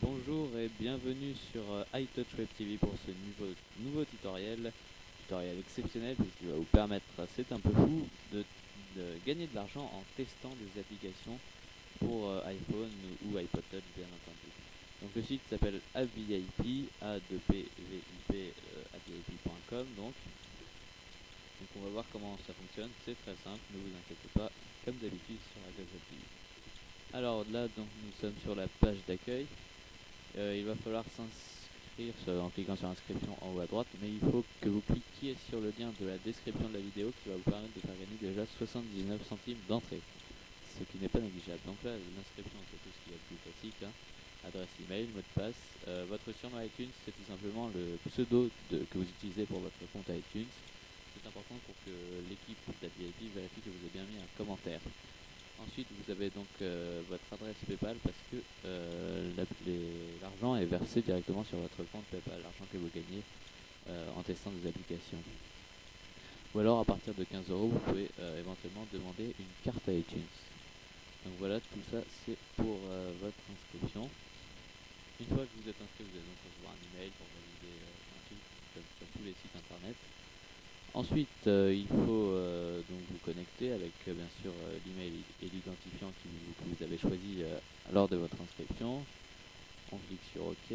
Bonjour et bienvenue sur iTouch Web TV pour ce nouveau tutoriel exceptionnel puisqu'il va vous permettre, c'est un peu fou, de gagner de l'argent en testant des applications pour iPhone ou iPod Touch bien entendu. Donc le site s'appelle AppVIP, A2PVIP, appvip.com donc on va voir comment ça fonctionne, c'est très simple, ne vous inquiétez pas, comme d'habitude sur iTouch Web TV. Alors là donc nous sommes sur la page d'accueil. Il va falloir s'inscrire en cliquant sur inscription en haut à droite, mais il faut que vous cliquiez sur le lien de la description de la vidéo qui va vous permettre de faire gagner déjà 79 centimes d'entrée, ce qui n'est pas négligeable. Donc là, l'inscription c'est tout ce qui est le plus classique, hein. Adresse email, mot de passe, votre surnom iTunes, c'est tout simplement le pseudo que vous utilisez pour votre compte iTunes. C'est important pour que l'équipe d'AppVIP vérifie que vous avez bien mis un commentaire. Ensuite, vous avez donc votre adresse PayPal parce que l'argent est versé directement sur votre compte PayPal, l'argent que vous gagnez en testant des applications. Ou alors, à partir de 15 €, vous pouvez éventuellement demander une carte à iTunes. Donc voilà, tout ça c'est pour votre inscription. Une fois que vous êtes inscrit, vous allez donc recevoir un email pour valider un truc comme sur tous les sites internet. Ensuite, il faut donc vous connecter avec bien sûr l'email et l'identifiant que vous avez choisi lors de votre inscription. On clique sur OK.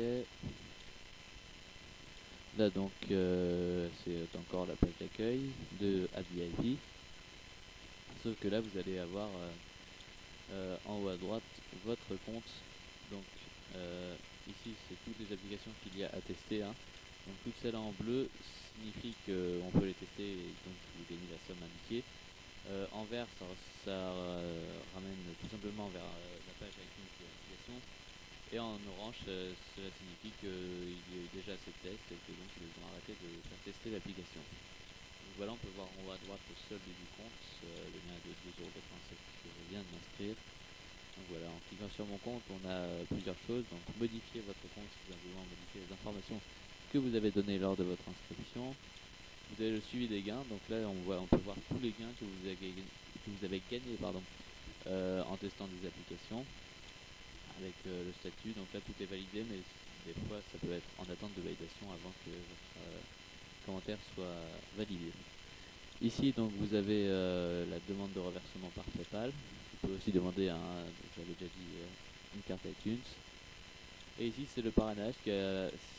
Là donc c'est encore la page d'accueil de AppVIP. Sauf que là vous allez avoir en haut à droite votre compte. Donc ici c'est toutes les applications qu'il y a à tester, hein. Donc toutes celles en bleu signifie qu'on peut les tester et donc vous gagnez la somme indiquée. En vert ça ramène tout simplement vers la page iTunes de l'application. Et en orange cela signifie qu'il y a eu déjà assez de tests et que donc ils ont arrêté de faire tester l'application. Donc voilà, on peut voir en haut à droite le solde du compte, le mien est de 2,87 € que je viens de m'inscrire. Donc voilà, en cliquant sur mon compte, on a plusieurs choses. Donc modifier votre compte, tout simplement modifier les informations que vous avez données lors de votre inscription. Vous avez le suivi des gains, donc là on peut voir tous les gains que vous avez gagnés en testant des applications avec le statut. Donc là tout est validé, mais des fois ça peut être en attente de validation avant que votre commentaire soit validé. Ici donc vous avez la demande de reversement par PayPal. Vous pouvez aussi demander j'avais déjà dit, une carte iTunes. Et ici c'est le parrainage,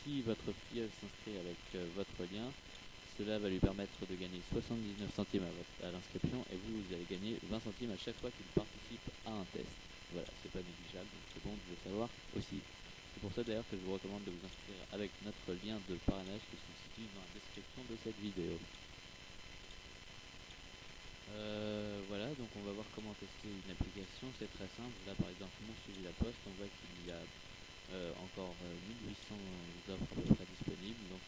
si votre filleul s'inscrit avec votre lien, cela va lui permettre de gagner 79 centimes à l'inscription et vous allez gagner 20 centimes à chaque fois qu'il participe à un test. Voilà, c'est pas négligeable, donc c'est bon de le savoir aussi. C'est pour ça d'ailleurs que je vous recommande de vous inscrire avec notre lien de parrainage qui se situe dans la description de cette vidéo. Voilà, donc on va voir comment tester une application, c'est très simple. Là par exemple, mon suivi la poste, on voit qu'il y a encore 1800 offres à peu près disponibles, donc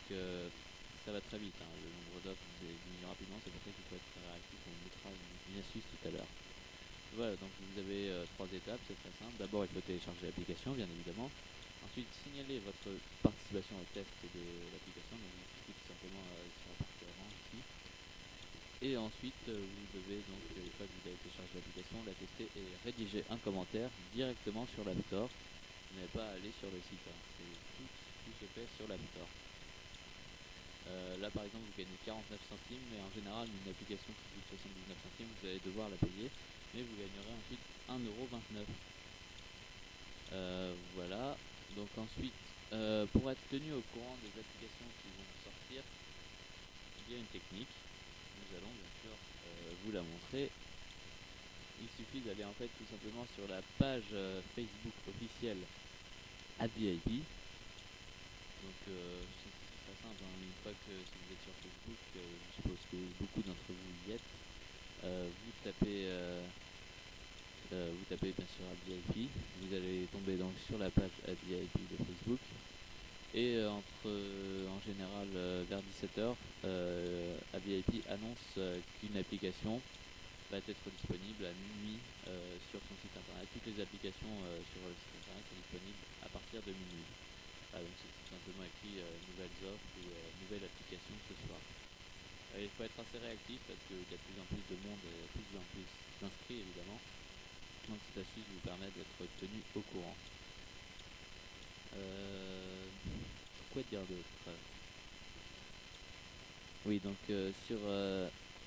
ça va très vite, hein. Le nombre d'offres diminue rapidement, c'est pour ça qu'il faut être très réactif. On vous mettra une astuce tout à l'heure. Voilà, donc vous avez 3 étapes, c'est très simple. D'abord il faut télécharger l'application bien évidemment. Ensuite signaler votre participation au test de l'application, donc vous cliquez tout simplement sur la partie orange ici. Et ensuite vous devez donc, une fois que vous avez téléchargé l'application, la tester et rédiger un commentaire directement sur l'App Store. Vous n'avez pas à aller sur le site, hein. Tout se fait sur l'App Store. Là par exemple vous gagnez 49 centimes, mais en général une application qui coûte 79 centimes vous allez devoir la payer, mais vous gagnerez ensuite 1,29 €. Voilà, donc ensuite pour être tenu au courant des applications qui vont sortir, il y a une technique, nous allons bien sûr vous la montrer. Il suffit d'aller en fait tout simplement sur la page Facebook officielle AppVIP. Donc c'est très simple, hein. Une fois que si vous êtes sur Facebook, je suppose que beaucoup d'entre vous y êtes, vous tapez bien sûr AppVIP, vous allez tomber donc sur la page AppVIP de Facebook. Et en général vers 17 h, AppVIP annonce qu'une application va être disponible à minuit sur son site internet. Toutes les applications sur le site internet sont disponibles à partir de minuit. Donc c'est tout simplement écrit nouvelles offres ou nouvelle application ce soir. Il faut être assez réactif parce qu'il y a de plus en plus de monde et de plus en plus d'inscrits évidemment. Donc cette astuce vous permet d'être tenu au courant. Quoi dire d'autre? Oui, donc sur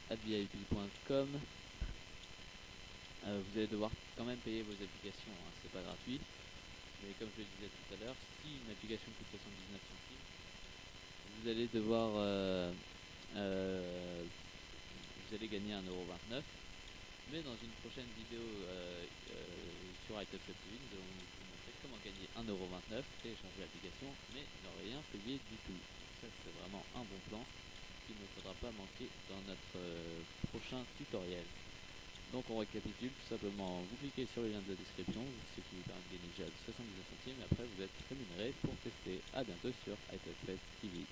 advip.com, vous allez devoir quand même payer vos applications, hein, c'est pas gratuit. Mais comme je le disais tout à l'heure, si une application coûte 79 centimes, vous allez devoir vous allez gagner 1,29 €. Mais dans une prochaine vidéo sur iTunes TV, nous allons vous montrer comment gagner 1,29 €, télécharger l'application, mais ne rien payer du tout. Ça, c'est vraiment un bon plan qu'il ne faudra pas manquer dans notre prochain tutoriel. Donc on récapitule tout simplement, vous cliquez sur le lien de la description, ce qui vous permet de gagner déjà 79 centimes, et après vous êtes rémunéré pour tester. A bientôt sur iTunes TV.